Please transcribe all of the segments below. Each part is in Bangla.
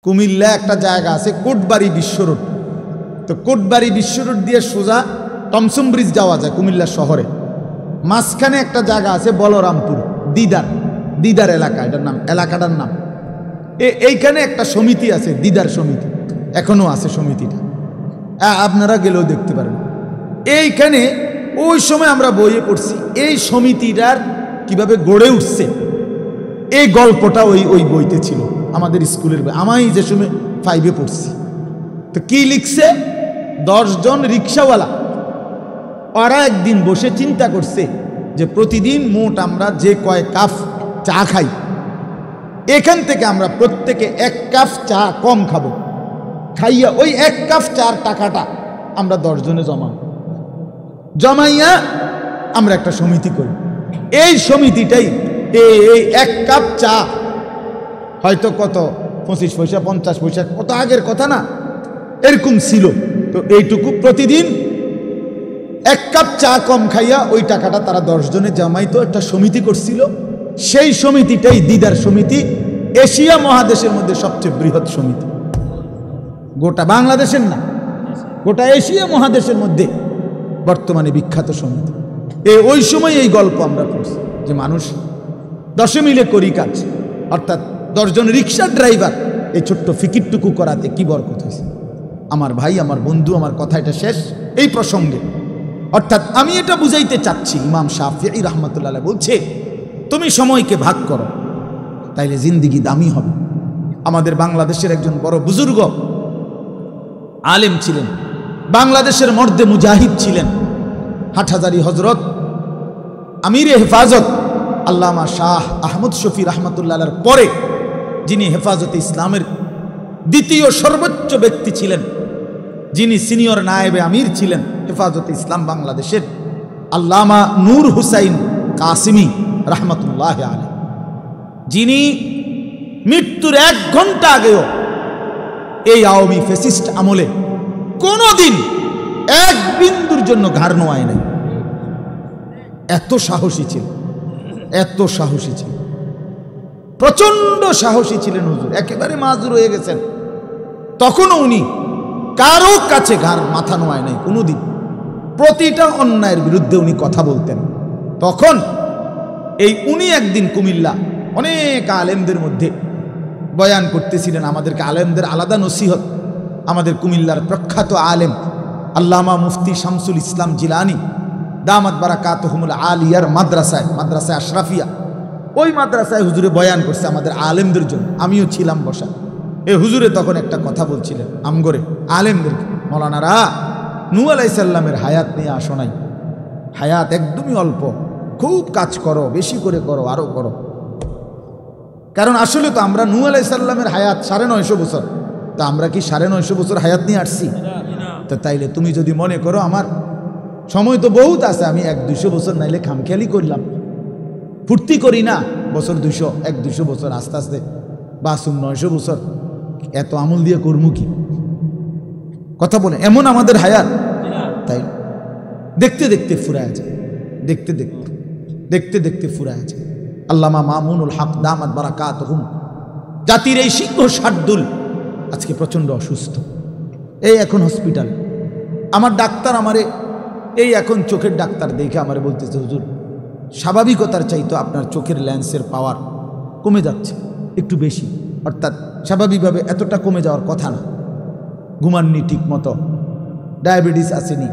কুমিল্লা একটা জায়গা আছে কোটবাড়ি বিশ্ব রোড। তো কোটবাড়ি বিশ্ব রোড দিয়ে সোজা টমসম ব্রিজ যাওয়া যায় কুমিল্লা শহরে। মাঝখানে একটা জায়গা আছে বলরামপুর, দিদার এলাকা, এলাকাটার নাম। এইখানে একটা সমিতি আছে, দিদার সমিতি, এখনো আছে সমিতিটা, আপনারা গেলেও দেখতে পারেন। এইখানে ওই সময় আমরা বইয়ে পড়ছি এই সমিতিটার কিভাবে গড়ে উঠছে, এই গল্পটা ওই বইতে ছিল আমাদের স্কুলের বই। আমি যে সময় 5-এ পড়ছি। তো কি লিখছে, 10 জন রিক্সাওয়ালা ওরা একদিন বসে চিন্তা করছে যে প্রতিদিন মোট আমরা যে কয় কাপ চা খাই, এখান থেকে আমরা প্রত্যেকে 1 কাপ চা কম খাবো, খাইয়া ওই 1 কাপ চার টাকাটা আমরা 10 জনে জমাইয়া আমরা একটা সমিতি করি। এই সমিতিটাই এই 1 কাপ চা হয়তো কত 25 পয়সা 50 পয়সা, কত আগের কথা না, এরকম ছিল। তো এইটুকু প্রতিদিন 1 কাপ চা কম খাইয়া ওই টাকাটা তারা 10 জনে জমাইতো, একটা সমিতি করছিল। সেই সমিতিটাই দিদার সমিতি, এশিয়া মহাদেশের মধ্যে সবচেয়ে বৃহৎ সমিতি, গোটা বাংলাদেশের না, গোটা এশিয়া মহাদেশের মধ্যে বর্তমানে বিখ্যাত সমিতি। ওই সময় এই গল্প আমরা পড়ছি যে মানুষ 10 মিলে করি কাজ, অর্থাৎ 10 জন রিক্সা ড্রাইভার এই ছোট্ট ফিকিরটুকু করাতে কি বরকত হয়েছে। আমার ভাই, আমার বন্ধু, আমার কথা এটা শেষ এই প্রসঙ্গে। অর্থাৎ আমি এটা বুঝাইতে চাচ্ছি, ইমাম শাফিঈ রাহমাতুল্লাহ আলাইহি বলছে তুমি সময়কে ভাগ করো, তাইলে জিন্দিগি দামি হবে। আমাদের বাংলাদেশের একজন বড় বুজুর্গ আলেম ছিলেন, বাংলাদেশের মর্দে মুজাহিদ ছিলেন, হাটহাজারী হজরত আমিরে হেফাজত আল্লামা শাহ আহমদ শফি রাহমাতুল্লাহ আলাইহির পরে যিনি হেফাজতে ইসলামের দ্বিতীয় সর্বোচ্চ ব্যক্তি ছিলেন, যিনি সিনিয়র নায়েবে আমির ছিলেন হেফাজতে ইসলাম বাংলাদেশের, আল্লামা নূর হুসাইন কাসিমি রাহমাতুল্লাহ আলাইহি, যিনি মৃত্যুর 1 ঘন্টা আগেও এই আওয়ামী ফ্যাসিস্ট আমলে কোনোদিন 1 বিন্দুর জন্য ঘাড় নোয়ায় নাই। এত সাহসী ছিল, এত সাহসী ছিল, প্রচন্ড সাহসী ছিলেন হুজুর, একেবারে মাজুর হয়ে গেছেন। তখনও উনি কারো কাছে ঘাড় মাথা নোয়ায় নাই কোনোদিন, প্রতিটা অন্যায়ের বিরুদ্ধে উনি কথা বলতেন। তখন উনি একদিন কুমিল্লা অনেক আলেমদের মধ্যে বয়ান করতেছিলেন, আমাদেরকে আলেমদের আলাদা নসিহত। আমাদের কুমিল্লার প্রখ্যাত আলেম আল্লামা মুফতি শামসুল ইসলাম জিলানী দামাত বারাকাতুহুমুল আলিয়ার মাদ্রাসায় আশরাফিয়া, ওই মাদ্রাসায় হুজুরে বয়ান করছে আমাদের আলেমদের জন্য, আমিও ছিলাম বসা। হুজুরে তখন একটা কথা বলছিলেন আমগরে আলেমদেরকে, মৌলানারা নূহ আলাইহিস সালামের হায়াত নিয়ে আসো নাই, হায়াত একদমই অল্প, খুব কাজ করো, বেশি করে করো, আরো করো। কারণ আসলে তো আমরা নূহ আলাইহিস সালামের হায়াত 950 বছর, তা আমরা কি 950 বছর হায়াত নিয়ে আসছি? তো তাইলে তুমি যদি মনে করো আমার সময় তো বহুত আছে, আমি 100-200 বছর নাইলে খামখেয়ালি করলাম, ফুর্তি করি না, বছর 200 100-200 বছর আস্তে আস্তে 900 বছর, এত আমল দিয়ে করবো কি? কথা বলে এমন আমাদের হায়াত। তাই দেখতে দেখতে ফুরায় যায়, দেখতে দেখতে ফুরায় যায়। আল্লামা মামুনুল হক দামাত বারাকাতুহুম, জাতির এই সিংহ শার্দুল আজকে প্রচণ্ড অসুস্থ, এখন হসপিটাল। আমার ডাক্তার আমারে এখন চোখের ডাক্তার দেখে আমারে বলতেছে, হুজুর স্বাভাবিকতার চাইতো আপনার চোখের লেন্সের পাওয়ার কমে যাচ্ছে একটু বেশি, অর্থাৎ স্বাভাবিকভাবে এতটা কমে যাওয়ার কথা না, ঘুমাননি ঠিক মতো, ডায়াবেটিস আসেনি,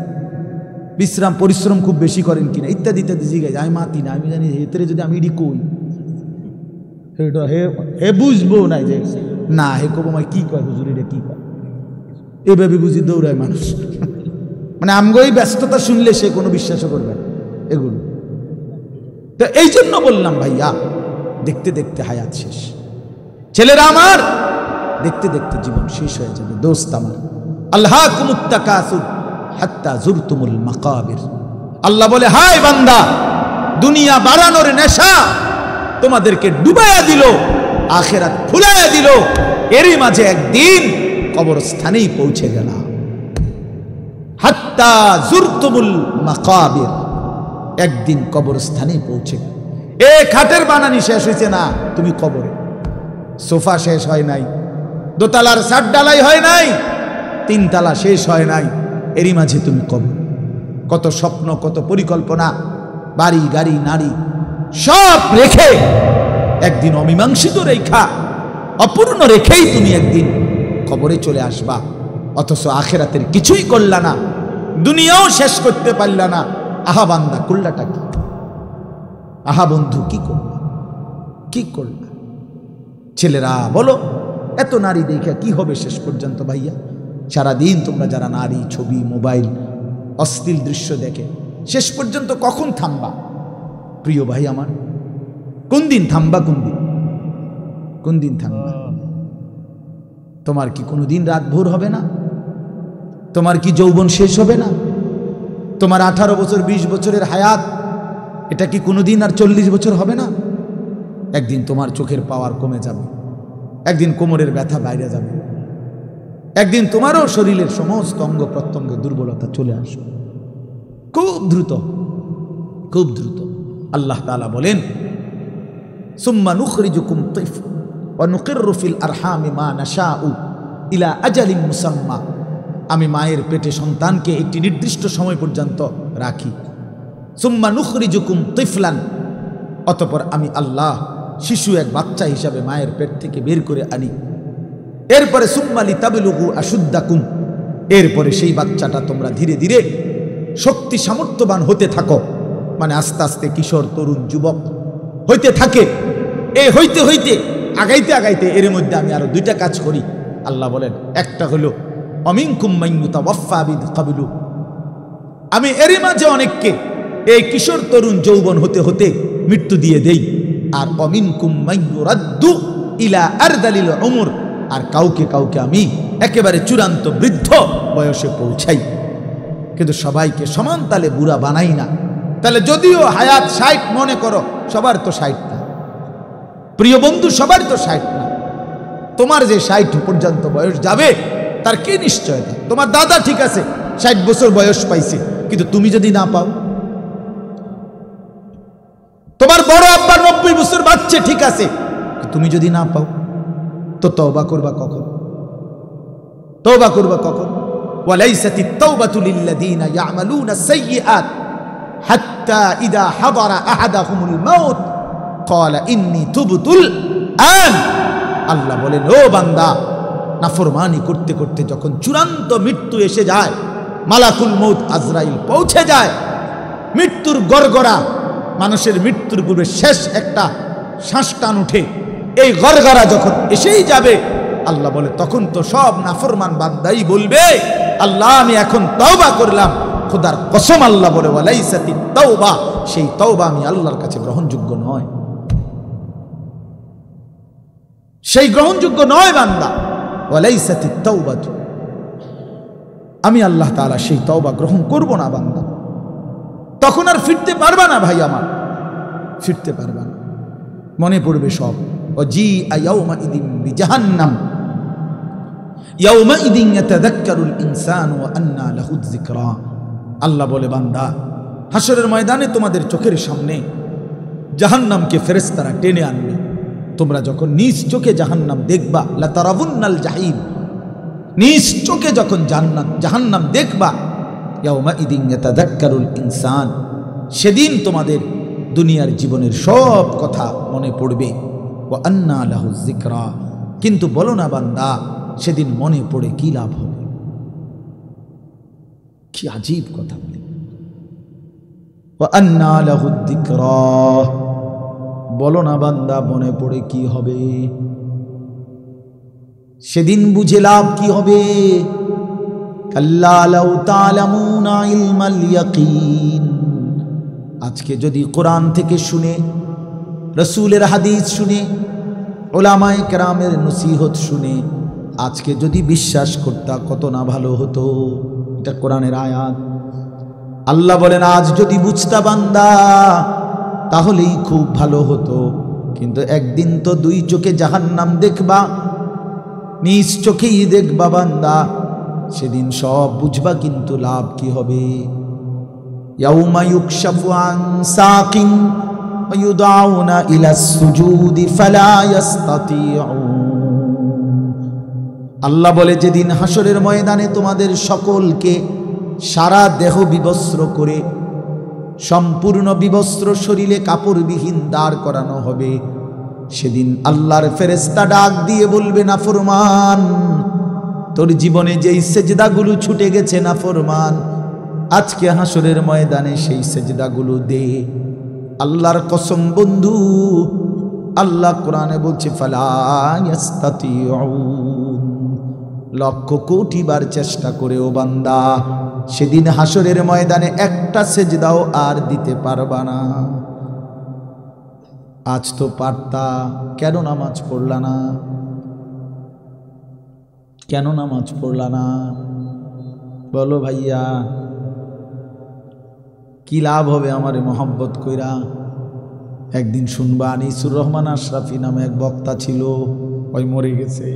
বিশ্রাম পরিশ্রম খুব বেশি করেন কিনা, ইত্যাদি ইত্যাদি জিজ্ঞাসা। আমি মাতি না, আমি জানি হেতরে যদি আমি কই হে বুঝবো না, যে না হে কব মাই কি কয় হুজুর, এটা কি কয়, এভাবে বুঝি দৌড়ায় মানুষ। মানে আমগোই ব্যস্ততা শুনলে সে কোনো বিশ্বাসও করবে এগুলো। তো এই জন্য বললাম ভাইয়া, দেখতে দেখতে হায়াত শেষ, ছেলেরা আমার, দেখতে দেখতে জীবন শেষ হয়ে যাবে। দোস্ত আমার, আল্লাহকুমুত তাকাসুর হাত্তা জুরতুমুল মাকাবির, আল্লাহ বলে হায় বান্দা, দুনিয়া বাড়ানোর নেশা তোমাদেরকে ডুবাইয়া দিল, আখিরাত ফুলাইয়া দিল, এরই মাঝে একদিন কবরস্থানেই পৌঁছে গেলাম। হাত্তা জুরতুমুল মাকাবির, একদিন কবরস্থানেই পৌঁছে গেল। খাটের বানানি শেষ হয়েছে না, তুমি কবরে। সোফা শেষ হয় নাই, দোতলার ছাদ ঢালাই হয় নাই, 3 তলা শেষ হয় নাই, এরই মাঝে তুমি কবর। কত স্বপ্ন, কত পরিকল্পনা, বাড়ি গাড়ি নারী সব রেখে একদিন অমীমাংসিত রেখা, অপূর্ণ রেখেই তুমি একদিন কবরে চলে আসবা। অথচ আখেরাতের কিছুই করলা না, দুনিয়াও শেষ করতে পারলা না। আহা বান্দা, করলাটা কি? আহা বন্ধু, কি করলা? কি করলা? ছেলেরা বলো, এত নারী দেখে কি হবে শেষ পর্যন্ত? ভাইয়া, সারাদিন তোমরা যারা নারী, ছবি, মোবাইল, অশ্লীল দৃশ্য দেখে শেষ পর্যন্ত কখন থামবা? প্রিয় ভাই আমার, কোন দিন থামবা? কোন দিন থামবা? তোমার কি কোনোদিন রাত ভোর হবে না? তোমার কি যৌবন শেষ হবে না? তোমার 18 বছর 20 বছরের হায়াত, এটা কি কোনোদিন আর 40 বছর হবে না? একদিন তোমার চোখের পাওয়ার কমে যাবে, একদিন কোমরের ব্যথা বাইরে যাবে, একদিন তোমারও শরীরের সমস্ত অঙ্গ প্রত্যঙ্গে দুর্বলতা চলে আসবে, খুব দ্রুত, খুব দ্রুত। আল্লাহ তাআলা বলেন, সুম্মা নুখরিজুকুম তিফলা ওয়া নুকিররু ফিল আরহামি মা নাশাউ ইলা আজালিন মুসাম্মা। আমি মায়ের পেটে সন্তানকে একটি নির্দিষ্ট সময় পর্যন্ত রাখি। সুম্মা নুখরিজুকুম তিফলান, অতঃপর আমি আল্লাহ শিশু, এক বাচ্চা হিসাবে মায়ের পেট থেকে বের করে আনি। এরপরে সুম্মা লিতাবলুগু আশুদ্দাকুম, এরপরে সেই বাচ্চাটা তোমরা ধীরে ধীরে শক্তি সামর্থ্যবান হতে থাকো, মানে আস্তে আস্তে কিশোর, তরুণ, যুবক হইতে থাকে। এই হইতে হইতে আগাইতে আগাইতে এর মধ্যে আমি আরো 2টা কাজ করি। আল্লাহ বলেন, একটা হলো অমিনকুম মান ইউতাওয়াফা বিকাবলু, আমি এরই মাঝে অনেককে এই কিশোর, তরুণ, যৌবন হতে হতে মৃত্যু দিয়ে দেই। আর অমিনকুম মান ইউরাদ্দু ইলা আরদালিল উমর, আর কাউকে কাউকে আমি একেবারে চূড়ান্ত বৃদ্ধ বয়সে পৌঁছাই। কিন্তু সবাইকে সমান তালে বুড়া বানাই না। তাহলে যদিও হায়াত 60 মনে করো, সবার তো 60 না প্রিয় বন্ধু, সবার তো 60 না। তোমার যে 60 পর্যন্ত বয়স যাবে তার কি নিশ্চয়তা? তোমার দাদা ঠিক আছে 60 বছর বয়স পাইছে, কিন্তু তুমি যদি না পাও। তোমার বড় আব্বা 90 বছর বাচ্চা ঠিক আছে, তুমি যদি না পাও, তো তওবা করবা কখন? তওবা করবা কখন? ওয়ালাইসাতিত তাওবাতু লিল্লাযীনা ইয়ামালুনা সাইয়্যাত হাত্তা ইযা হাদারা আহাদাহুমুল মাউত ক্বালা ইন্নী তুবতুল আন। আল্লাহ বলেন, ও বান্দা, নাফরমানি করতে করতে যখন চূড়ান্ত মৃত্যু এসে যায়, মালাকুল মউত আজরাইল পৌঁছে যায়, মৃত্যুর গড়গড়া, মানুষের মৃত্যুর পূর্বে শেষ একটা শ্বাস টান উঠে, এই গড়গড়া যখন এসেই যাবে, আল্লাহ বলে, তখন তো সব নাফরমান বান্দাই বলবে, আল্লাহ আমি এখন তওবা করলাম। খোদার কসম, আল্লাহ বলে, ওয়ালাইসাতিত তাওবা, সেই তওবা আমি আল্লাহর কাছে গ্রহণযোগ্য নয়, সেই গ্রহণযোগ্য নয় বান্দা। ওয়ালাইসাতিত তাওবাতু, আমি আল্লাহ তাআলা সেই তওবা গ্রহণ করব না বান্দা। তখন আর ফিরতে পারবা না ভাই আমার, ফিরতে পারবা না, মনে পড়বে সব। ওয়াজিআ ইয়াউমাইদিন বিজাহান্নাম ইয়াউমাইদিন ইয়াতাযাক্কারুল ইনসানু ওয়া আন্না লাহু যিকরা। আল্লাহ বলে, বান্দা, হাসরের ময়দানে তোমাদের চোখের সামনে জাহান্নামকে ফেরেশতারা টেনে আনবে। তোমরা যখন নিজ চোখে জাহান্নাম দেখবা, লা তারাবুন্নাল জাহিম, নিজ চোখে যখন জাহান্নাম দেখবা, ইয়াউমাইদিন ইয়াতাযাক্কারুল ইনসান, সেদিন তোমাদের দুনিয়ার জীবনের সব কথা মনে পড়বে। ওয়া আন্না লাহু যিকরা, কিন্তু বলো না বান্দা, সেদিন মনে পড়ে কি লাভ হবে? কি আজীব কথা বলে, ওয়া আন্না লাহু যিকরা, বলো না বান্দা, মনে পড়ে কি হবে? সেদিন বুঝে লাভ কি হবে? কাল্লা লাউ তা'লামুনা ইলমাল ইয়াকিন, আজকে যদি কোরআন থেকে শুনে, রসুলের হাদিস শুনে, উলামায়ে কেরামের নসিহত শুনে আজকে যদি বিশ্বাস করতা, কত না ভালো হতো। এটা কোরআনের আয়াত। আল্লাহ বলেন, আজ যদি বুঝতা বান্দা, তাহলেই খুব ভালো হতো। কিন্তু একদিন তো 2 চোখে জাহান্নাম দেখবা, নিজ চোখেই দেখবা বান্দা, সেদিন সব বুঝবা, কিন্তু লাভ কি হবে? ইয়াউমা ইউকশাফু আন সাকিন ওয়া ইউদআউনা ইলাস সুজুদি ফালা ইস্তাতিউন। আল্লাহ বলে, যেদিন হাসরের ময়দানে তোমাদের সকলকে সারা দেহ বিবস্ত্র করে সম্পূর্ণ বিবস্ত্র শরীরে কাপড়বিহীন দাঁড় করানো হবে, সেদিন আল্লাহর ফেরেশতা ডাক দিয়ে বলবে, নাফরমান, তোর জীবনে যেই সেজদাগুলো ছুটে গেছে নাফরমান, আজকে হাসরের ময়দানে সেই সেজদাগুলো দে। আল্লাহর কসম বন্ধু, আল্লাহ কোরআনে বলছে, ফালা ইয়াস্তাতিউন, লক্ষ কোটি বার চেষ্টা করেও বান্দা সেদিন হাসরের ময়দানে একটা সেজদাও আর দিতে পারবা না। আজ তো পারতা, কেন নামাজ পড়লা না? কেন নামাজ পড়লা না বলো ভাইয়া? কি লাভ হবে আমারে মহব্বত কইরা? একদিন শুনবা, আনিসুর রহমান আশরাফি নামে এক বক্তা ছিল, ওই মরে গেছে।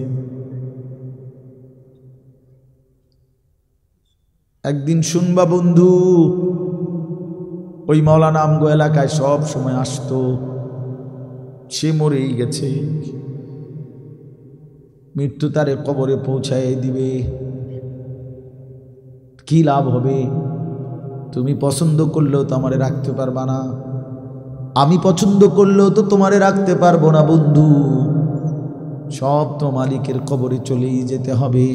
একদিন শুনবা বন্ধু, ওই মৌলানা আমগো এলাকায় সব সময় আসতো, সে মরেই গেছে। মৃত্যু তারে কবরে পৌঁছায় দিবে। কি লাভ হবে? তুমি পছন্দ করলেও তো আমারে রাখতে পারবা না, আমি পছন্দ করলেও তো তোমারে রাখতে পারবো না বন্ধু। সব তো মালিকের কবরে চলেই যেতে হবে।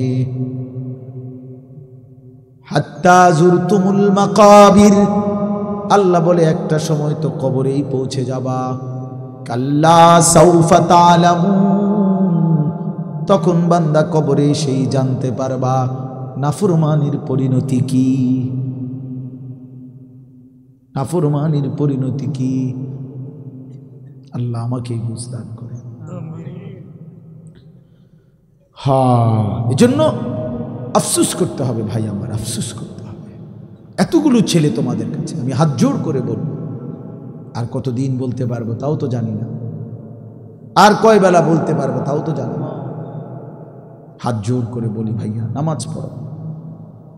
হাত্তা জুরতুমুল মাকাবির, আল্লাহ বলে একটা সময় তো কবরেই পৌঁছে যাবা। কাল্লা সাউফা তা'লামুন, তখন বান্দা কবরে সেই জানতে পারবা নাফরমানির পরিণতি কি। নাফরমানির পরিণতি কি? আল্লাহ আমাকে বুঝদান করে। এজন্য আফসোস করতে হবে ভাই আমার, আফসোস করতে হবে। এতগুলো ছেলে তোমাদের কাছে আমি হাত জোড় করে বলবো, আর কতদিন বলতে পারবো তাও তো জানি না, আর কয় বেলা বলতে পারবো তাও তো জানি না। হাত জোড় করে বলি ভাইয়া, নামাজ পড়ো।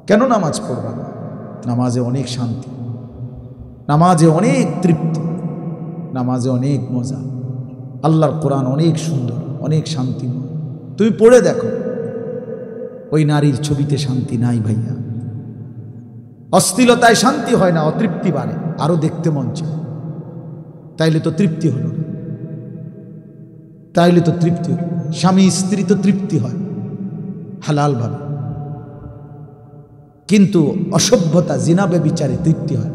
কেন নামাজ পড়বা না? নামাজে অনেক শান্তি, নামাজে অনেক তৃপ্তি, নামাজে অনেক মজা। আল্লাহর কোরআন অনেক সুন্দর, অনেক শান্তিময়। তুমি পড়ে দেখো, ওই নারীর ছবিতে শান্তি নাই ভাইয়া। অশ্লীলতায় শান্তি হয় না, অতৃপ্তি বাড়ে, আরো দেখতে মন চায়। তাইলে তো তৃপ্তি হলো না, তাইলে তো তৃপ্তি হলো। স্বামী স্ত্রী তো তৃপ্তি হয় হালাল ভাবে, কিন্তু অসভ্যতা জিনা ব্যভিচারে তৃপ্তি হয়।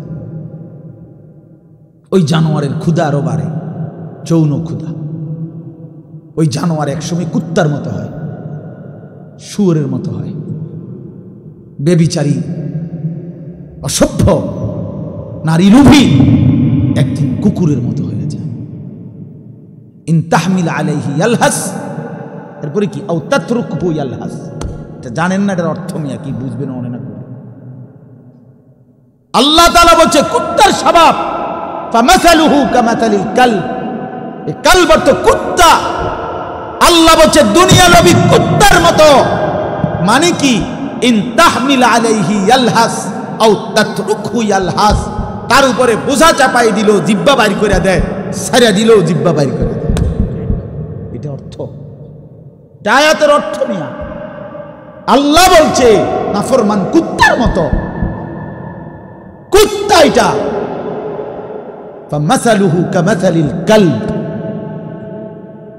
ওই জানোয়ারের ক্ষুধা আরো বাড়ে, যৌন ক্ষুধা। ওই জানোয়ার একসময় কুত্তার মতো হয়, শুয়োরের মতো হয়। ব্যভিচারী অসভ্য নারী লোভী একদিন কুকুরের মতো হয়ে যায়। ইন তাহমিল আলাইহি ইয়ালহাস, এরপরে কি? আও তাতরুকহু ইয়ালহাস। এটা জানেন না, এটার অর্থ মিয়া কি বুঝবেন মনে না করে। আল্লাহ তাআলা বলছে কুত্তার স্বভাব, ফামাসালুহু কামাসালিল কালব, এই কালব অর্থ কুত্তা। আল্লাহ বলছে দুনিয়া লোভী কুত্তার মতো। মানে কি? ইন তাহমিল আলাইহি ইয়ালহাস আও তাতরুকহু ইয়ালহাস, তার উপরে বোঝা চাপাই দিল, জিহ্বা বাইর করে দেয়, ছাড়া দিল, জিহ্বা বাইর করে দেয়। এটা অর্থ, আয়াতের অর্থ মিয়া। আল্লাহ বলছে নাফরমান কুত্তার মতো, কুত্তা এটা। ফামাসালুহু কামাসালিল কালব,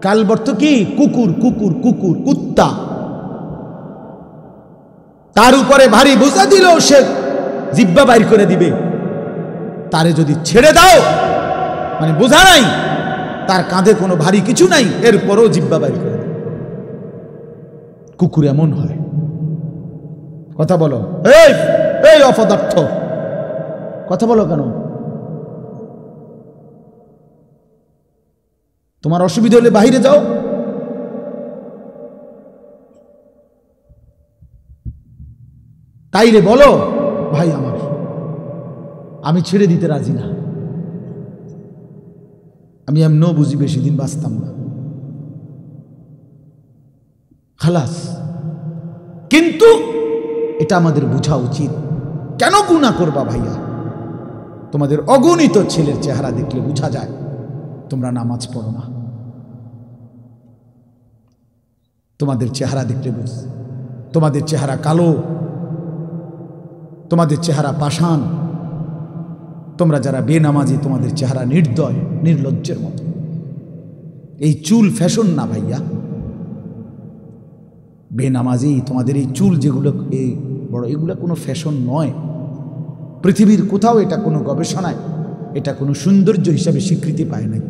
কালব অর্থ কি? কুকুর, কুকুর, কুকুর, কুত্তা। তার উপরে ভারী বোঝা দিলেও সে জিহ্বা বাইর করে দিবে। তারে যদি ছেড়ে দাও, মানে বোঝা নাই, তার কাঁধে কোনো ভারী কিছু নাই, এরপরও জিহ্বা বাইর করে দেবে। কুকুর এমন হয়। কথা বলো, এই এই অপদার্থ, কথা বলো কেন? তোমার অসুবিধা হলে বাইরে যাও। তাইলে বলো, ভাই আমার, আমি ছেড়ে দিতে রাজি না, আমি এমনও বুঝি বেশি দিন বাঁচতাম না, খালাস। কিন্তু এটা আমাদের বোঝা উচিত। কেন গুনাহ করবা ভাইয়া? তোমাদের অগণিত ছেলের চেহারা দেখলে বোঝা যায় তোমরা নামাজ পড়ো না। তোমাদের চেহারা দেখলে বুঝ, তোমাদের চেহারা কালো, তোমাদের চেহারা পাষাণ, তোমরা যারা বেনামাজি তোমাদের চেহারা নির্দয়, নির্লজ্জের মতো। এই চুল ফ্যাশন না ভাইয়া, বেনামাজি তোমাদের এই চুল যেগুলো এই বড়, এগুলো কোনো ফ্যাশন নয়। পৃথিবীর কোথাও এটা কোনো গবেষণায় এটা কোনো সৌন্দর্য হিসাবে স্বীকৃতি পায় নাই।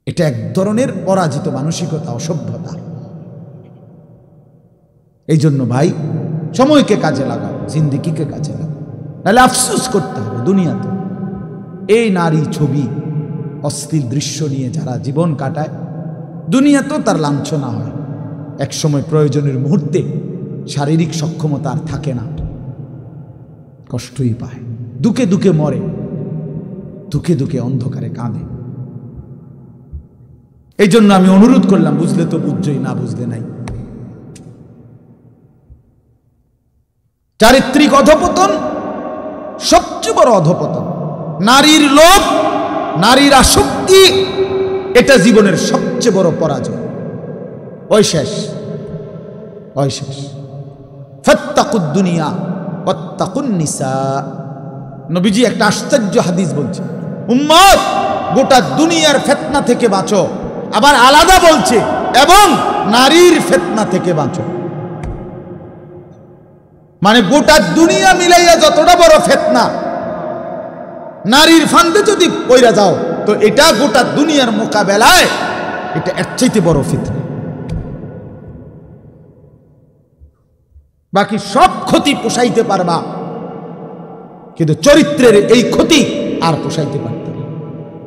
এটা এক ধরনের পরাজিত মানসিকতা, অসভ্যতা। এই জন্য ভাই সময়কে কাজে লাগাও, জিন্দেগিকে কাজে লাগাও, নাহলে আফসোস করতে হবে দুনিয়াতে। এই নারী ছবি, অশ্লীল দৃশ্য নিয়ে যারা জীবন কাটায়, দুনিয়াতেও তার লাঞ্ছনা হয়। এক সময় প্রয়োজনের মুহূর্তে শারীরিক সক্ষমতা আর থাকে না, কষ্টই পায়, দুঃখে দুঃখে মরে, দুঃখে দুঃখে অন্ধকারে কাঁদে। এই জন্য আমি অনুরোধ করলাম, বুঝলে তো বুঝছই, না বুঝলে নাই। চারিত্রিক অধপতন সবচেয়ে বড় অধপতন। নারীর লোভ, নারীর আসক্তি, এটা জীবনের সবচেয়ে বড় পরাজয়। ওই শেষ, ওই শেষ। ফাত্তাকুদ দুনিয়া ওয়াত্তাকুন নিসা। নবীজি একটা আশ্চর্য হাদিস বলছে, উম্মত গোটা দুনিয়ার ফিতনা থেকে বাঁচো। আবার আলাদা বলছে, এবং নারীর ফিতনা থেকে বাঁচো। মানে গোটা দুনিয়া মিলাইয়া যতটা বড় ফিতনা, নারীর ফান্দে যদি পইরা যাও তো এটা গোটা দুনিয়ার মোকাবেলায় এটা এর চাইতে বড় ফিতনা। বাকি সব ক্ষতি পোষাইতে পারবা, কিন্তু চরিত্রের এই ক্ষতি আর পোষাইতে পারতে না,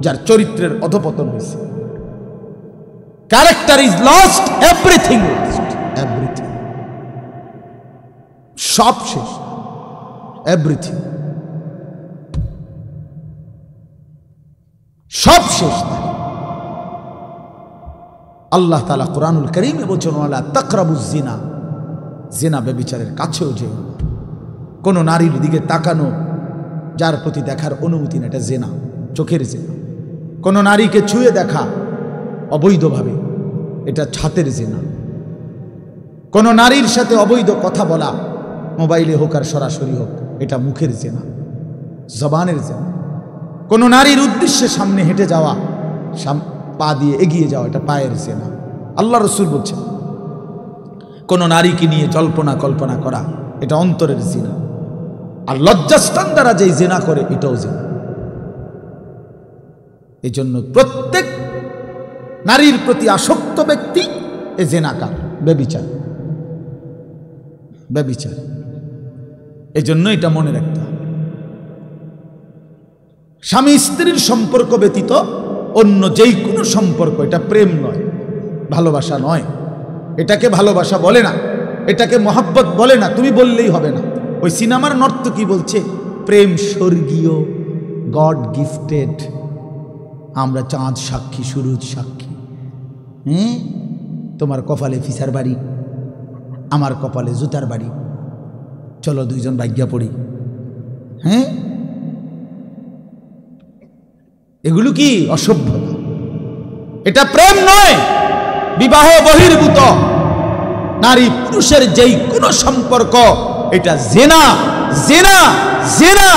যার চরিত্রের অধপতন হয়েছে। Character is lost, everything lost, everything, সব শেষ, এভরিথিং সব শেষ। আল্লাহ তাআলা কুরআনুল কারীমে বলেছেন, ওয়ালা তাকরাবুজ জিনা, জিনা ব্যভিচারের কাছেও যেও না। কোন নারীর দিকে তাকানো, যার প্রতি দেখার অনুমতি না, এটা জিনা, চোখের জিনা। কোন নারীকে ছুঁয়ে দেখা অবৈধভাবে, এটা ছাতের জিনা। কোন নারীর সাথে অবৈধ কথা বলা, মোবাইলে হোক আর সরাসরি হোক, এটা মুখের জিনা, জবানের জিনা। কোন নারীর উদ্দেশ্যে সামনে হেঁটে যাওয়া, পা দিয়ে এগিয়ে যাওয়া, এটা পায়ের জিনা। আল্লাহ রাসূল বলছেন, কোন নারীকে নিয়ে জল্পনা কল্পনা করা, এটা অন্তরের জিনা। আর লজ্জাস্থান দ্বারা যেই জিনা করে, এটাও জিনা। এই জন্য প্রত্যেক নারীর প্রতি আসক্ত ব্যক্তি এ জিনাকার, ব্যভিচার, ব্যভিচার। এই জন্য এটা মনে রাখতে হবে। স্বামী স্ত্রীর সম্পর্ক ব্যতীত অন্য যেই কোনো সম্পর্ক, এটা প্রেম নয়, ভালোবাসা নয়। এটাকে ভালোবাসা বলে না, এটাকে মহাব্বত বলে না, তুমি বললেই হবে না। ওই সিনেমার নর্তকী বলছে প্রেম স্বর্গীয়, গড গিফটেড। আমরা চাঁদ সাক্ষী, সুরজ সাক্ষী। তোমার কপালে ফিসার বাড়ি, আমার কপালে জুতার বাড়ি, চলো দুইজন ভাগ্যা পড়ি। হ্যাঁ, এগুলো কি অসভ্যতা? এটা প্রেম নয়, বিবাহ বহির্ভূত। নারী পুরুষের যেই কোনো সম্পর্ক, এটা জিনা, জিনা, জিনা,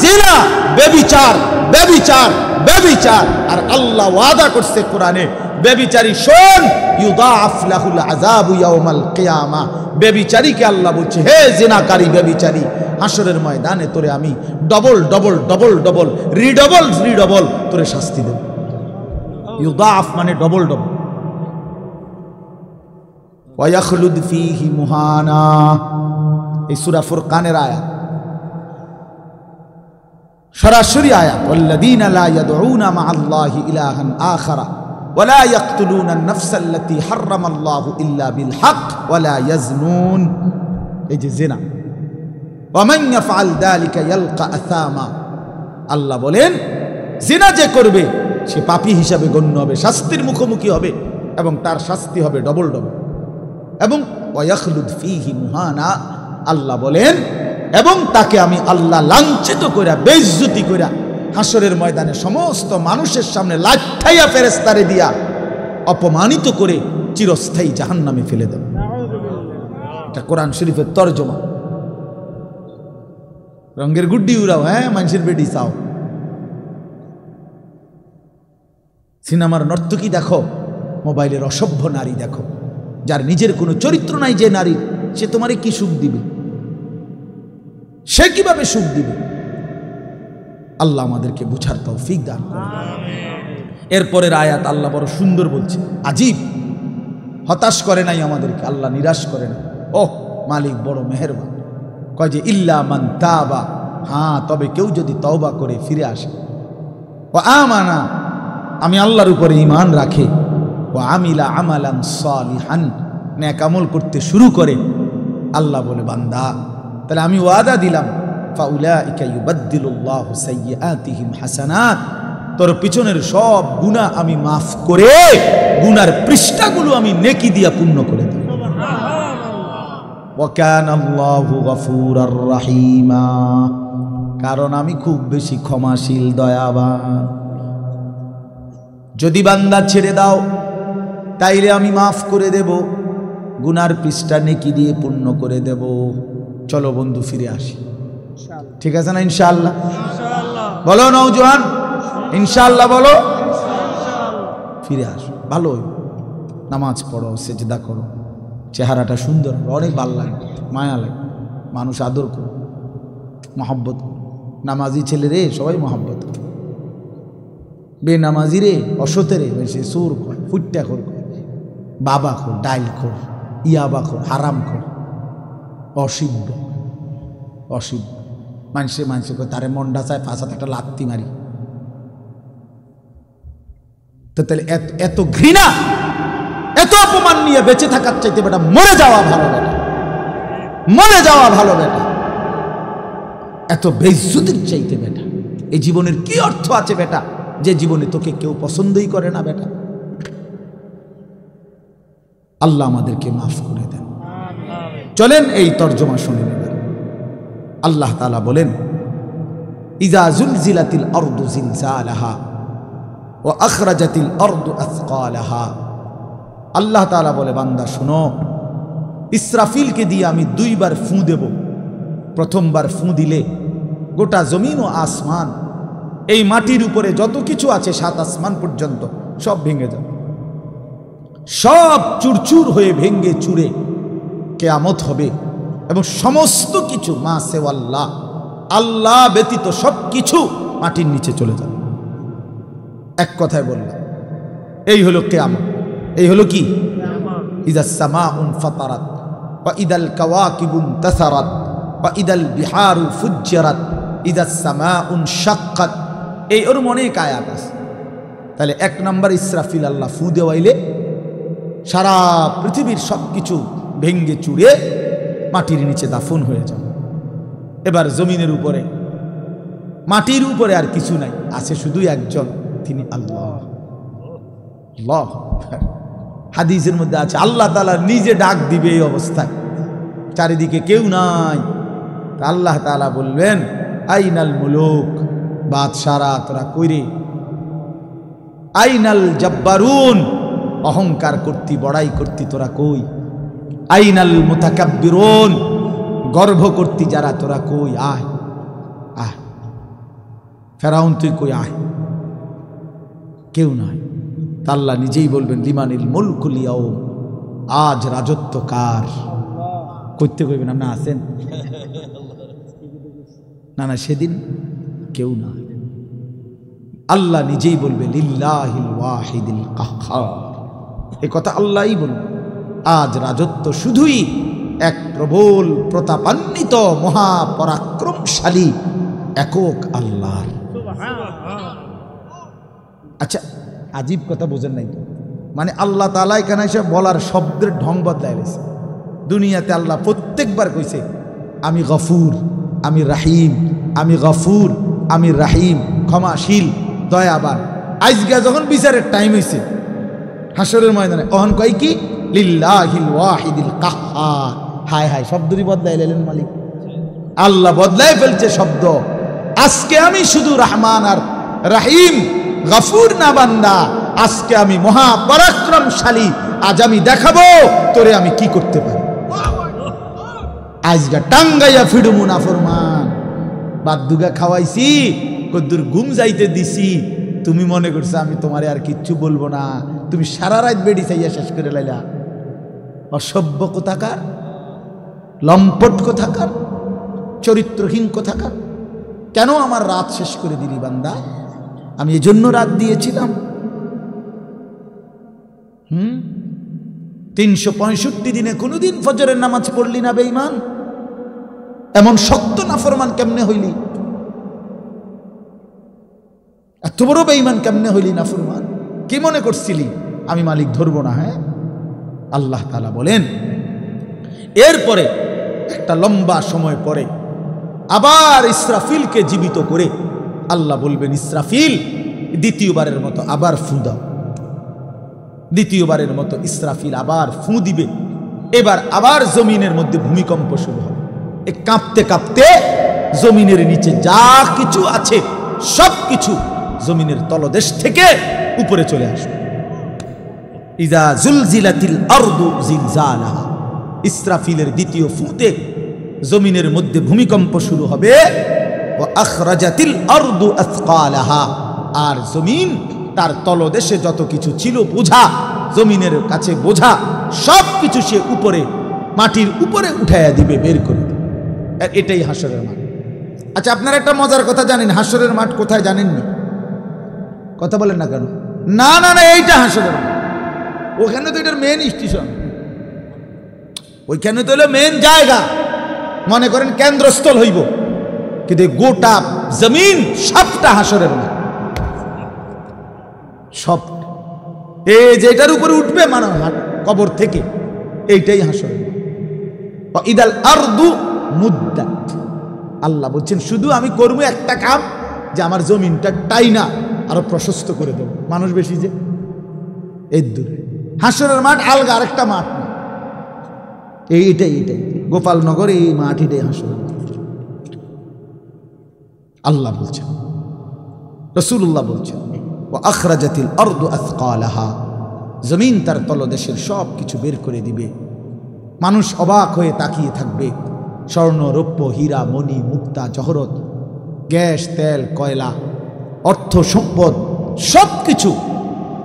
জিনা, ব্যভিচার, ব্যভিচার, ব্যভিচার। আর আল্লাহ ওয়াদা করছে কোরআনে, ব্যভিচারী শোন, ইউদাআফ লাহুল আযাবু ইয়াউমাল কিয়ামা। ব্যভিচারীকে আল্লাহ বলছে, হে জিনাকারী ব্যভিচারী, হাসরের ময়দানে তোরে আমি ডবল ডবল ডবল ডবল, রিডবল রিডবল তোরে শাস্তি দেব। ইউদাআফ মানে ডবল ডবল। ওয়া ইয়াখলুদ ফীহি মুহানা, এই সূরা ফুরকানের আয়াত, সরাসরি আয়াত। ওয়াল্লাযীনা লা ইয়াদউনা মা'আল্লাহি ইলাহান আখারা ওয়া লা ইয়াকতুলুনা আন-নাফসা আল্লাতী হারামাল্লাহু ইল্লা বিল হক ওয়া লা ইয়াজনুন। এই যে জিনা, ওয়া মান ইয়াফআল যালিকা ইয়ালকা আসামা। আল্লাহ বলেন, জিনা যে করবে সে পাপী হিসাবে গণ্য হবে, শাস্তির মুখোমুখি হবে, এবং তার শাস্তি হবে ডবল ডবল। এবং ওয়া ইয়াখলুদ ফীহি মুহানা, আল্লাহ বলেন, এবং তাকে আমি আল্লাহ লাঞ্ছিত কইরা, বেইজ্জতি কইরা, হাসরের ময়দানে সমস্ত মানুষের সামনে লাঠাইয়া ফেরেশতারে দিয়া অপমানিত করে চিরস্থায়ী জাহান্নামে ফেলে দেব। এটা কোরআন শরীফের তরজমা। রঙের গুড্ডি উড়াও, হ্যাঁ, মানুষের বেডি চাও। সিনেমার নর্তকী দেখো, মোবাইলের অসভ্য নারী দেখো, যার নিজের কোনো চরিত্র নাই, যে নারী, সে তোমারে কি সুখ দিবে? সে কিভাবে সুখ দিবে? আল্লাহ আমাদেরকে বুঝার তৌফিক দান করুন। এরপরের আয়াত আল্লাহ বড় সুন্দর বলছে, আজীব, হতাশ করে নাই আমাদেরকে, আল্লাহ নিরাশ করে না। ওহ, মালিক বড় মেহেরবান। কয় যে ইল্লা মান তাবা, হ্যাঁ, তবে কেউ যদি তওবা করে ফিরে আসে, ও আমানা, আমি আল্লাহর উপরে ঈমান রাখে, ও আমিলা আমালান সালিহান, নেক আমল করতে শুরু করে, আল্লাহ বলে বান্দা, তাহলে আমি ওয়াদা দিলাম, ফাউলাইকা ইউবাদদিলুল্লাহু সাইয়্যাতিহিম হাসানাত, তোর পিছনের সব গুনাহ আমি মাফ করে গুনার পৃষ্ঠাগুলো আমি নেকি দিয়া পূর্ণ করে দেব। ওয়া কানাল্লাহু গফুরার রাহিমা, কারণ আমি খুব বেশি ক্ষমাশীল, দয়াবান। যদি বান্দা ছেড়ে দাও তাইলে আমি মাফ করে দেব, গুনার পৃষ্ঠা নেকি দিয়ে পূর্ণ করে দেব। চলো বন্ধু ফিরে আসি, ঠিক আছে না? ইনশাআল্লাহ বলো নওজোয়ান, ইনশাআল্লাহ বলো। ফিরে আসো, ভালো নামাজ পড়ো, সেজদা করো, চেহারাটা সুন্দর, অনেক ভালো লাগে, মায়া লাগে, মানুষ আদর করো, মহব্বত করো। নামাজি ছেলে রে সবাই মহব্বত করে, বেনামাজি রে, অসতে রে, সে সুর কর, ফুট্টা খোর, বাবা খোর, ডাইল খোর, ইয়াবা খোর, হারাম খোর, অসিদ্ধ, অসিদ্ধ। মানুষে তারে মন্ডা চায়, ফাঁসাতে একটা লাত্তি মারি। তো তাহলে এত ঘৃণা, এত অপমান নিয়ে বেঁচে থাকার চাইতে বেটা মরে যাওয়া ভালো, বেটা মরে যাওয়া ভালো, বেটা এত বেইজ্জতির চাইতে বেটা এই জীবনের কি অর্থ আছে বেটা, যে জীবনে তোকে কেউ পছন্দই করে না বেটা। আল্লাহ আমাদেরকে মাফ করে দেন। চলেন এই তর্জমা শুনে নেবেন। আল্লাহ তাআলা বলেন, ইযা যুলজিলাতিল আরদু জিলজালাহা ওয়া আখরাজাতিল আরদু আসকালাহা। আল্লাহ তাআলা বলে, বান্দা শুনো, ইসরাফিলকে দিয়ে আমি দুইবার ফুঁ দেব। প্রথমবার ফুঁ দিলে গোটা জমিন ও আসমান, এই মাটির উপরে যত কিছু আছে 7 আসমান পর্যন্ত সব ভেঙে যাবে, সব চুরচুর হয়ে ভেঙে চুরে কিয়ামত হবে, এবং সমস্ত কিছু মা সেওয়াল্লাহ, আল্লাহ ব্যতীত সব কিছু মাটির নিচে চলে যাবে। এক কথায় বললাম, এই হলো কিয়ামত। এই হলো কি? ইযাস সামাউন ফাতারাত ওয়া ইদাল কাওয়াকিবুন তাসারাত ওয়া ইদাল বিহারু ফুজ্জিরাত ইযাস সামাউন শাক্কাত। এই ওর অনেক আয়াত আছে। তাহলে 1 নম্বর ইসরাফিল আল্লাহ ফু দেওয়াইলে সারা পৃথিবীর সব কিছু ভেঙ্গে চুড়ে মাটির নিচে দাফন হয়ে যাবে। এবার জমিনের উপরে, মাটির উপরে আর কিছু নাই, আছে শুধু একজন, তিনি আল্লাহ। আল্লাহ, হাদিসের মধ্যে আছে আল্লাহ তাআলা নিজে ডাক দিবে এই অবস্থায়, চারিদিকে কেউ নাই। আল্লাহ তাআলা বলবেন, আইনাল মুলুক, বাদশারা তোরা কইরে, আইনাল জব্বারুন, অহংকার করতি, বড়াই করতি, তোরা কই? আইনাল মুতাকাব্বিরুন, গর্ব করতি যারা, তোরা কই? আয় আয়, ফেরাউন তুই কই, আয়। কেউ নাই। আল্লাহ নিজেই বলবেন, লিমানিল মুলকুল ইয়াউম, আজ রাজত্ব কার? করতে কইবেন না, আছেন না, না, সেদিন কেউ নাই। আল্লাহ নিজেই বলবে, লিল্লাহিল ওয়াহিদিল কাহ্হার, এই কথা আল্লাহই বলবে। আজ রাজত্ব শুধুই এক প্রবল প্রতাপান্বিত মহাপরাক্রমশালী একক আল্লাহর। আচ্ছা, আজীব কথা বোঝেন নাই তো? মানে আল্লাহ তাআলা এখানে এসে বলার শব্দের ঢং বদলায় গেছে। দুনিয়াতে আল্লাহ প্রত্যেকবার কইছে, আমি গফুর, আমি রাহিম, আমি গফুর, আমি রাহিম, ক্ষমাশীল, দয়াবান। আজকে যখন বিচারের টাইম হয়েছে হাসরের ময়দানে, অহন কয় কি? লিল্লাহিল ওয়াহিদিল কাহ্হার। হায় হায়, শব্দটি বদলাই লেলেন মালিক। আল্লাহ বদলাই ফেলছে শব্দ। আজকে আমি শুধু রহমান আর রাহিম, গফুর না বান্দা, আজকে আমি মহাপরাক্রমশালী, আজ আমি দেখাবো তোরে আমি কি করতে পারি। আজগা টাঙ্গাইয়া ফিডু নাফরমান, বাদ্দুগা খাওয়াইছি, কদ্দুর ঘুম যাইতে দিছি, তুমি মনে করছো আমি তোমারে আর কিচ্ছু বলবো না, তুমি সারা রাত বেড়ি চাইয়া শেষ করে লাইলা। অসভ্য কোথাকার, লম্পট কোথাকার, চরিত্রহীন কোথাকার, কেন আমার রাত শেষ করে দিলি বান্দা? আমি এজন্য রাত দিয়েছিলাম। 365 দিনে কোনোদিন ফজরের নামাজ পড়লি না বেঈমান? এমন শক্ত নাফরমান কেমনে হইলি? এত বড় বেঈমান কেমনে হইলি নাফরমান? কি মনে করছিলি আমি মালিক ধরবো না? হ্যাঁ, আল্লাহ তাআলা বলেন এরপরে একটা লম্বা সময় পরে আবার ইসরাফিলকে জীবিত করে আল্লাহ বলবেন, ইসরাফিল দ্বিতীয়বারের মতো আবার ফু দাও। দ্বিতীয়বারের মতো ইসরাফিল আবার ফু দিবে। এবার আবার জমিনের মধ্যে ভূমিকম্প শুরু হবে। কাঁপতে কাঁপতে জমিনের নিচে যা কিছু আছে সব কিছু জমিনের তলদেশ থেকে উপরে চলে আসবে। ইযা জুলজিলাতিল আরদু জিলজালাহা, ইসরাফিলের দ্বিতীয় ফুতে জমিনের মধ্যে ভূমিকম্প শুরু হবে। ওয়া আখরাজাতিল আরদু আথকালাহা, আর জমিন তার তলদেশে যত কিছু ছিল বোঝা, জমিনের কাছে বোঝা সব কিছু সে উপরে মাটির উপরে উঠাইয়া দিবে, বের করে দিবে। এটাই হাসরের মাঠ। আচ্ছা, আপনারা একটা মজার কথা জানেন, হাসরের মাঠ কোথায় জানেননি? কথা বলেন না কেন? না না না, এইটা হাসরের মাঠ। ওখানে তো এটার মেন স্টেশন, ওইখানে তো হলো মেন জায়গা, মনে করেন কেন্দ্রস্থল হইব, কিন্তু গোটা জমিন সবটা হাসরের মাঠ। সব এই যেটার উপরে উঠবে মানব হাট কবর থেকে, এইটাই হাসরের মাঠ। ইদাল আরদু মুদ্দাত, আল্লাহ বলছেন শুধু আমি করবো একটা কাম, যে আমার জমিনটা টাইনা আরো প্রশস্ত করে দেব। মানুষ বেশি যে এই দূরে, হাসরের মাঠ আলগা আরেকটা মাঠ না, এইটাই গোপালনগর এই মাঠ, এটাই হাসরের মাঠ। আল্লাহ বলছেন, রাসূলুল্লাহ বলছেন, ওয়া আখরাজাতিল আরদু আথকালাহা, জমিন তার তলদেশের সব কিছু বের করে দিবে। মানুষ অবাক হয়ে তাকিয়ে থাকবে। স্বর্ণ, রৌপ্য, হীরা, মণি, মুক্তা, জহরত, গ্যাস, তেল, কয়লা, অর্থ সম্পদ সব কিছু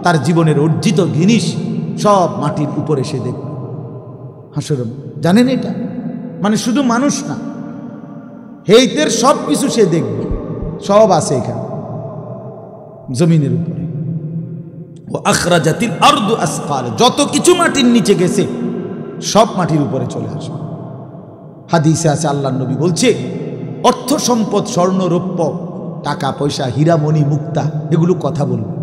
তার জীবনের অর্জিত জিনিস সব মাটির উপরে সে দেখবে। হাসর, জানেন এটা মানে শুধু মানুষ না, হেইতের সব কিছু সে দেখবে, সব আছে এখানে জমিনের উপরে। ও আখরাজাতিল আরদু আসকাল, যত কিছু মাটির নিচে গেছে সব মাটির উপরে চলে আসবে। হাদিসে আছে, আল্লাহর নবী বলছে, অর্থ সম্পদ, স্বর্ণ, রৌপ্য, টাকা পয়সা, হীরামণি, মুক্তা, এগুলো কথা বলবে।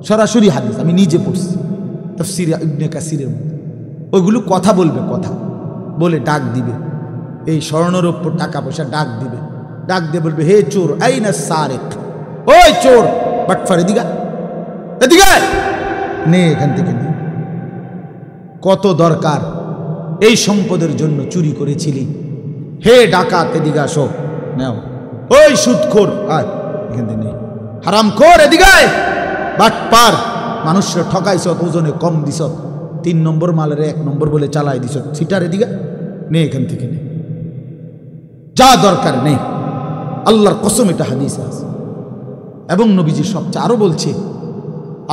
সরাসরি হাদিস, আমি নিজে পড়ছি তাফসীর ইবনে কাসিরের মধ্যে। ওইগুলো কথা বলবে, কথা বলে ডাক দিবে। এই স্বর্ণ, রৌপ্য, টাকা পয়সা ডাক দিবে, ডাক দিয়ে বলবে, হে চোর, আইনা সারেক, ওই চোর বাটফার, এদিকে এদিকে নে, এখান থেকে নে, কত দরকার এই সম্পদের জন্য চুরি করেছিলি, হে ডাকাত এদিকে আসো, নাও। ওই সুদখোর, আয় এখান থেকে নেই, হারামখোর এদিকে, বাটপার, মানুষের ঠকাইছ, ওজনে কম দিস, 3 নম্বর মালের 1 নম্বর বলে চালাই দিস, সিটার এদিকে নে, এখান থেকে নে, যা দরকার নেই। আল্লাহর কসম, এটা হাদিসে আছে। এবং নবীজি সবচেয়ে আরো বলছে,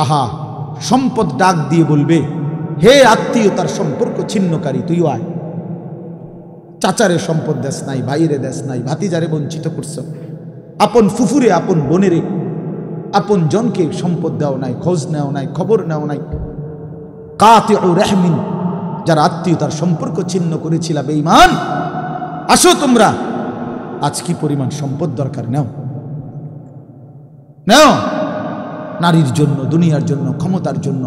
আহা, সম্পদ ডাক দিয়ে বলবে, হে আত্মীয়তার সম্পর্ক ছিন্নকারী, তুই আয়। চাচারে সম্পদ দেশ নাই, ভাইরে দেশ নাই, ভাতিজারে বঞ্চিত করছ, আপন ফুফুরে, আপন বোনেরে, আপন জনকে সম্পদ দেওয়া নাই, খোঁজ নেওয়া নাই, খবর নেওয়া নাই। কাতিউ রাহমিন, যারা আত্মীয়তার সম্পর্ক ছিন্ন করেছিল, বেঈমান, আসো তোমরা, আজ কি পরিমাণ সম্পদ দরকার, নাও নাও, নারীর জন্য, দুনিয়ার জন্য, ক্ষমতার জন্য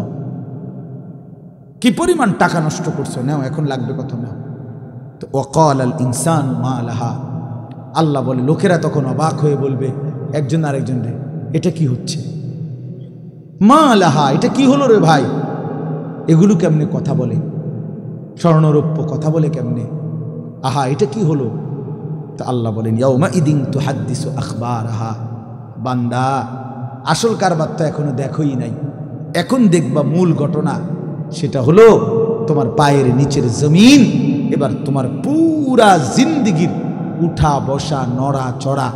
কি পরিমাণ টাকা নষ্ট করছো, নাও, এখন লাগবে কত, নাও। তো ওয়াকাল আল ইনসান মা লাহা, আল্লাহ বলে, লোকেরা তখন অবাক হয়ে বলবে একজন আরেকজন রে, এটা কি হচ্ছে, মা লাহা, এটা কি হলো রে ভাই, এগুলো কেমনে কথা বলে, স্বর্ণরৌপ্য কথা বলে কেমনে, আহা এটা কি হলো। তো আল্লাহ বলেন, ইয়াউমা ইদিন তুহাদ্দিসু আখবারাহা, বান্দা আসল কারবার তো এখনো দেখোই নাই, এখন দেখবা মূল ঘটনা, সেটা হলো তোমার পায়ের নিচের জমিন এবার তোমার পুরা জিন্দিগির উঠা বসা নড়া চড়া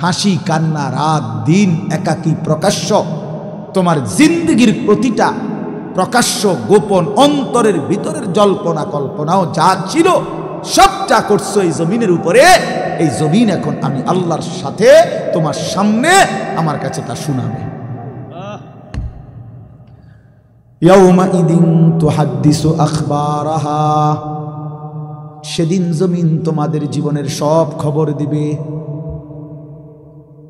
হাসি কান্না রাত দিন একাকী প্রকাশ্য তোমার জিন্দিগির প্রতিটা প্রকাশ্য গোপন অন্তরের ভিতরের জল্পনা কল্পনাও যা ছিল সবটা করছো এই জমিনের উপরে। এই জমিন এখন আমি আল্লাহর সাথে তোমার সামনে আমার কাছে তা শোনাবে। ইয়াউমাইদিন তুহাদ্দিসু আখবারাহা, সেদিন জমিন তোমাদের জীবনের সব খবর দিবে।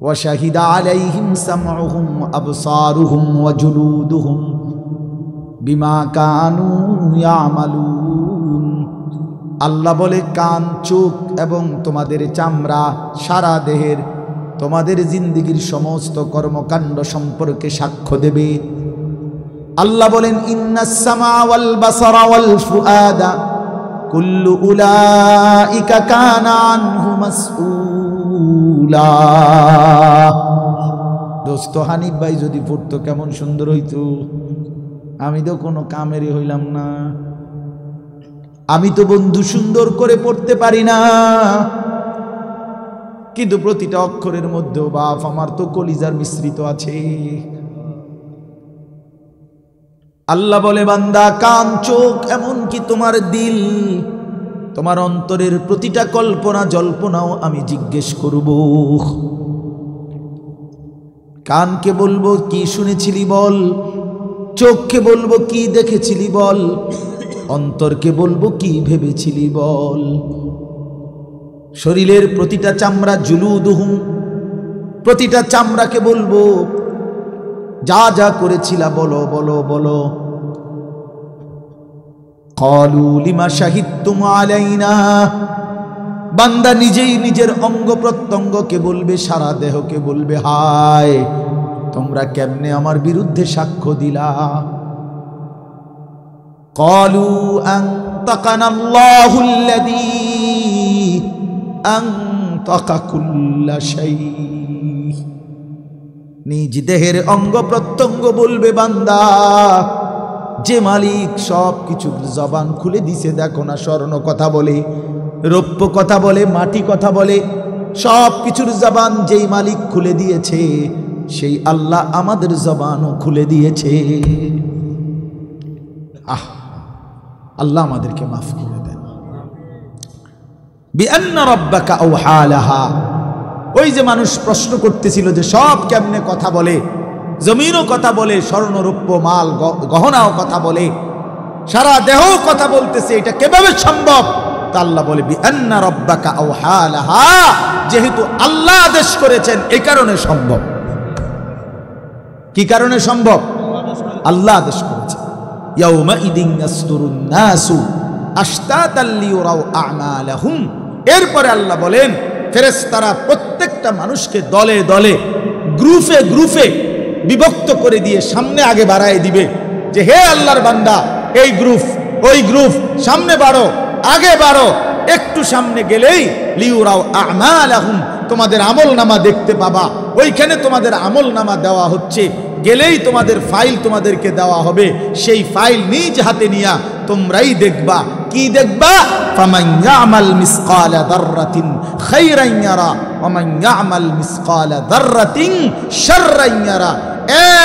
ওয়া শাহিদা আলাইহিম সামউহুম আবসারুহুম ওয়া জুলুদুহুম বিমা কানু ইয়ামালুন। আল্লাহ বলে কান চোখ এবং তোমাদের চামড়া সারা দেহের তোমাদের জিন্দেগির সমস্ত কর্মকাণ্ড সম্পর্কে সাক্ষ্য দেবে। আল্লাহ বলেন ইন্নাস সামা ওয়াল বাসারা ওয়াল ফুআদা কুল্লু উলাইকা কানা আনহু মাসউলা। দোস্ত হানিফ ভাই যদি পড়তো কেমন সুন্দর হইতো। আমি তো কোনো কামেরই হইলাম না, আমি তো বন্ধু সুন্দর করে পড়তে পারি না, কিন্তু প্রতিটা অক্ষরের মধ্যেও বাপ আমার তো কলিজার মিশ্রিত আছে। আল্লাহ বলে বান্দা কান চোখ এমনকি তোমার দিল তোমার অন্তরের প্রতিটা কল্পনা জল্পনাও আমি জিজ্ঞেস করব। কানকে বলবো কি শুনেছিলি বল, চোখকে বলবো কি দেখেছিলি বল, অন্তরকে বলবো কি ভেবেছিলি বল। শরীরের প্রতিটা চামড়া জুলুদুহুম, প্রতিটা চামড়াকে বলবো যা যা করেছিলা বলো বলো বলো। ক্বালু লিমা শাহিদতুম আলাইনা, বান্দা নিজেই নিজের অঙ্গ প্রত্যঙ্গকে বলবে, সারা দেহকে বলবে হায় তোমরা কেমনে আমার বিরুদ্ধে সাক্ষ্য দিলা। ক্বালু আনতাকানাল্লাহুল্লাযী আনতাকা কুল্লা শাই। নিজ দেহের অঙ্গ প্রত্যঙ্গ বলবে বান্দা যে মালিক সব কিছুর জবান খুলে দিছে, দেখো না স্বর্ণ কথা বলে, রৌপ্য কথা বলে, মাটি কথা বলে, সব কিছুর জবান যেই মালিক খুলে দিয়েছে সেই আল্লাহ আমাদের জবানও খুলে দিয়েছে। আল্লাহ আমাদেরকে মাফ করে দেন। বিআন্না রাব্বাকা আওহা লাহা, ওই যে মানুষ প্রশ্ন করতেছিল যে সব কেমনে কথা বলে, জমিনও কথা বলে, স্বর্ণ রৌপ্য মাল গহনাও কথা বলে, সারা দেহ কথা বলতেছে, এটা কিভাবে সম্ভব? তা আল্লাহ বলে বিআন্না রাব্বাকা আওহা লাহা, যেহেতু আল্লাহ আদেশ করেছেন এই কারণে সম্ভব। কি কারণে সম্ভব? আল্লাহ আদেশ করেছেন। ইয়াউমাইদিন ইয়াসদুরুন নাসু আশতাতাল লিয়ুরাউ আমালাহুম। এরপরে আল্লাহ বলেন ফেরেশতারা প্রত্যেকটা মানুষকে দলে দলে গ্রুপে গ্রুপে বিভক্ত করে দিয়ে সামনে আগে বাড়ায় দিবে যে হে আল্লাহর বান্দা এই গ্রুপ ওই গ্রুপ সামনে বাড়ো, আগে বাড়ো। একটু সামনে গেলেই লিয়ুরাউ আমালাহুম, তোমাদের আমল নামা দেখতে পাবা। ওইখানে তোমাদের আমল নামা দেওয়া হচ্ছে, গেলেই তোমাদের ফাইল তোমাদেরকে দেওয়া হবে। সেই ফাইল নিজ হাতে নিয়া তোমরাই দেখবা। কি দেখবা? ফামান ইয়ামাল মিসকালা যাররাতিন খায়রান ইয়ারা ওয়া মান ইয়ামাল মিসকালা যাররাতিন শাররান ইয়ারা।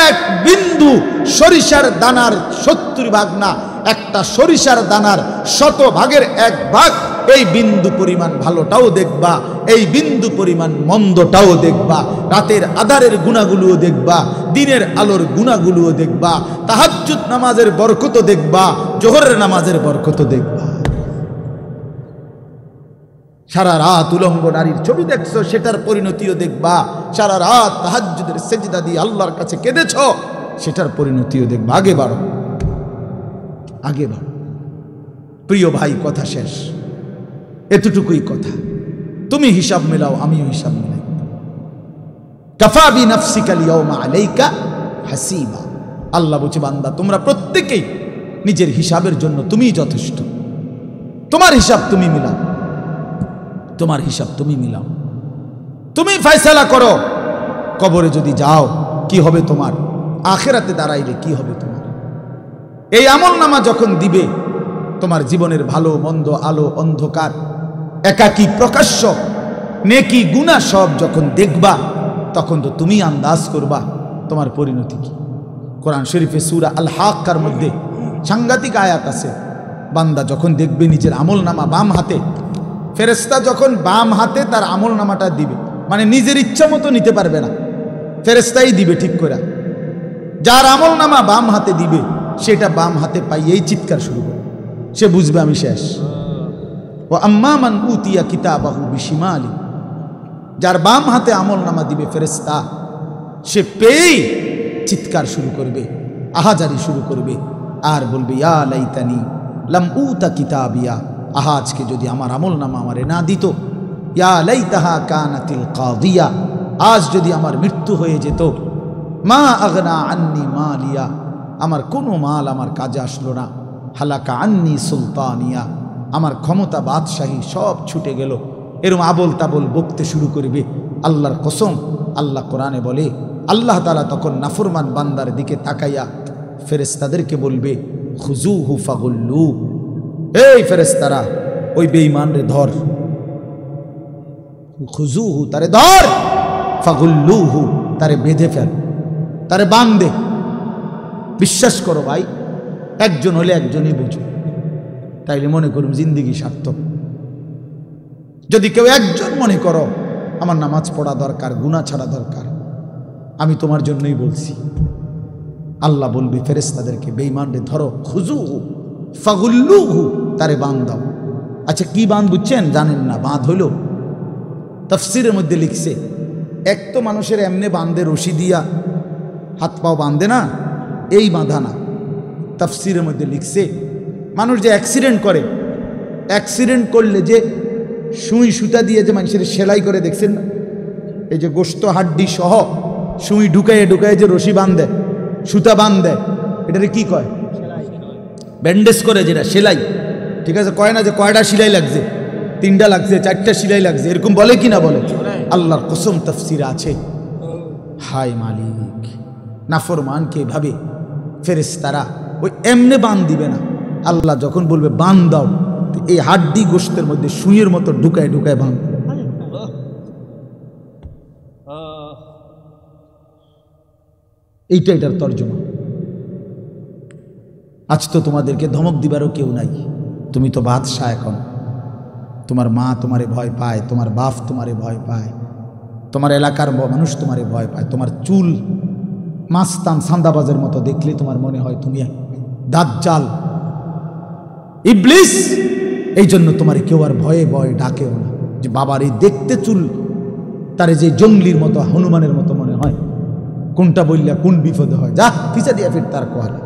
এক বিন্দু সরিষার দানার 70 ভাগ না, একটা সরিষার দানার 100 ভাগের 1 ভাগ, এই বিন্দু পরিমাণ ভালোটাও দেখবা, এই বিন্দু পরিমাণ মন্দটাও দেখবা। রাতের আধারের গুণাগুলোও দেখবা, দিনের আলোর গুণাগুলোও দেখবা, তাহাজ্জুদ নামাজের বরকতও দেখবা, জোহরের নামাজের বরকতও দেখবা। সারা রাত উলঙ্গ নারীর ছবি দেখছো, সেটার পরিণতিও দেখবা। সারা রাত তাহাজ্জুদের সেজদা দিয়ে আল্লাহর কাছে কেঁদেছ, সেটার পরিণতিও দেখবা। আগে বাড়ো, আগে বাড়ো। প্রিয় ভাই, কথা শেষ, এতটুকুই কথা। তুমি হিসাব মেলাও, আমিও হিসাব মেলাই। কাফা বিনাফসিকা লিয়াউমা আলাইকা হাসিবা। আল্লাহ বলছে বান্দা তোমরা প্রত্যেকেই নিজের হিসাবের জন্য তুমিই যথেষ্ট। তোমার হিসাব তুমি মিলাও, তোমার হিসাব তুমি মিলাও, তুমি ফয়সালা করো। কবরে যদি যাও কি হবে তোমার, আখিরাতে দাঁড়াইলে কি হবে তোমার। এই আমলনামা যখন দিবে, তোমার জীবনের ভালো মন্দ, আলো অন্ধকার, একাকী প্রকাশ্য, নেকি গুনাহ সব যখন দেখবা, তখন তো তুমি আন্দাজ করবা তোমার পরিণতি কি। কোরআন শরীফে সূরা আল হাক্কার মধ্যে সাংঘাতিক আয়াত আছে। বান্দা যখন দেখবে নিজের আমলনামা বাম হাতে, ফেরেশতা যখন বাম হাতে তার আমলনামাটা দিবে, মানে নিজের ইচ্ছা মতো নিতে পারবে না, ফেরেশতাই দিবে ঠিক করে। যার আমলনামা বাম হাতে দিবে, সেটা বাম হাতে পাইয়েই চিৎকার শুরু করে, সে বুঝবে আমি শেষ। ও আম্মা মান উতিয়া কিতাবাহু বিশিমালি, যার বাম হাতে আমলনামা দিবে ফেরেশতা, সে পেয়েই চিৎকার শুরু করবে, আহাজারি শুরু করবে, আর বলবে ইয়া লাইতানি লাম উতা কিতাবিয়া, আহা আজকে যদি আমার আমলনামা আমারে না দিত, ইয়া লাইতাহা কানাতিল কাদিয়া, আজ যদি আমার মৃত্যু হয়ে যেত, মা আগনা আন্নি মালিয়া, আমার কোনো মাল আমার কাজে আসলো না, হালাকা আন্নি সুলতানিয়া, আমার ক্ষমতা বাদশাহী সব ছুটে গেল, এরম আবল তাবল বকতে শুরু করবে। আল্লাহর কসম, আল্লাহ কোরআনে বলে, আল্লাহ তাআলা তখন নাফরমান বান্দার দিকে তাকাইয়া ফেরেশতাদেরকে বলবে, খুজুহু ফাগুল্লু, এই ফেরেশতারা ওই বেঈমান রে ধর, খুজুহু তারে ধর, ফাগুল্লুহু তারে বেঁধে ফেল, তারে বাঁধে। বিশ্বাস করো ভাই, একজন হলে একজনই বুঝো, তাইলে মনে করুন জিন্দিগি সার্থক। যদি কেউ একজন মনে করো আমার নামাজ পড়া দরকার, গুনাহ ছাড়া দরকার, আমি তোমার জন্যই বলছি। আল্লাহ বলবে ফেরেশতাদেরকে, বেঈমান রে ধরো, খুজুহু ফাগুল্লুহু তারে বাঁধ দাও। আচ্ছা কি বাঁধ বুঝছেন? জানেন না? বাঁধ হইল, তাফসীরের মধ্যে লিখছে, এক তো মানুষের এমনি বাঁধে রশি দিয়া হাত পাও বাঁধে না, এই বাঁধা না। তাফসীরের মধ্যে লিখছে, মানুষ যে অ্যাক্সিডেন্ট করে, অ্যাক্সিডেন্ট করলে যে সুই সুতা দিয়ে যে মানুষের সেলাই করে, দেখছেন না? এই যে গোশত হাড্ডি সহ সুই ঢুকাইয়ে ঢুকাইয়ে যে রশি বাঁধে, সুতা বাঁধে, এটারে কি কয়? ব্যান্ডেজ করে, যেটা সেলাই। ঠিক আছে, কয় না যে কয়টা সেলাই লাগছে, 3টা লাগছে, 4টা সেলাই লাগছে, এরকম বলে কি না বলে? আল্লাহর কসম তাফসীরে আছে। হায় মালিক, নাফরমানকে এভাবে ফেরেশতারা ওই এমনে বাঁধ দিবে না। আল্লাহ যখন বলবে বাঁধ দাও, এই হাড্ডি গোশতের মধ্যে সুইয়ের মতো ঢুকায় ঢুকায় বাঁধ। এইটা এটার তর্জমা। আজ তো তোমাদেরকে ধমক দিবারও কেউ নাই, তুমি তো বাদশাহ এখন। তোমার মা তোমারে ভয় পায়, তোমার বাপ তোমারে ভয় পায়, তোমার এলাকার মানুষ তোমারে ভয় পায়, তোমার চুল মাস্তান সান্দাবাজের মতো দেখলে তোমার মনে হয় তুমি দাজ্জাল, ইবলিস। এই জন্য তোমার কেউ আর ভয়ে ভয়ে ডাকেও না, যে বাবার এই দেখতে চুল তারে যে জঙ্গলির মতো, হনুমানের মতো মনে হয়, কোনটা বললে কোন বিপদে হয়, যা পিছা দিয়া ফির তার কোয়ালে।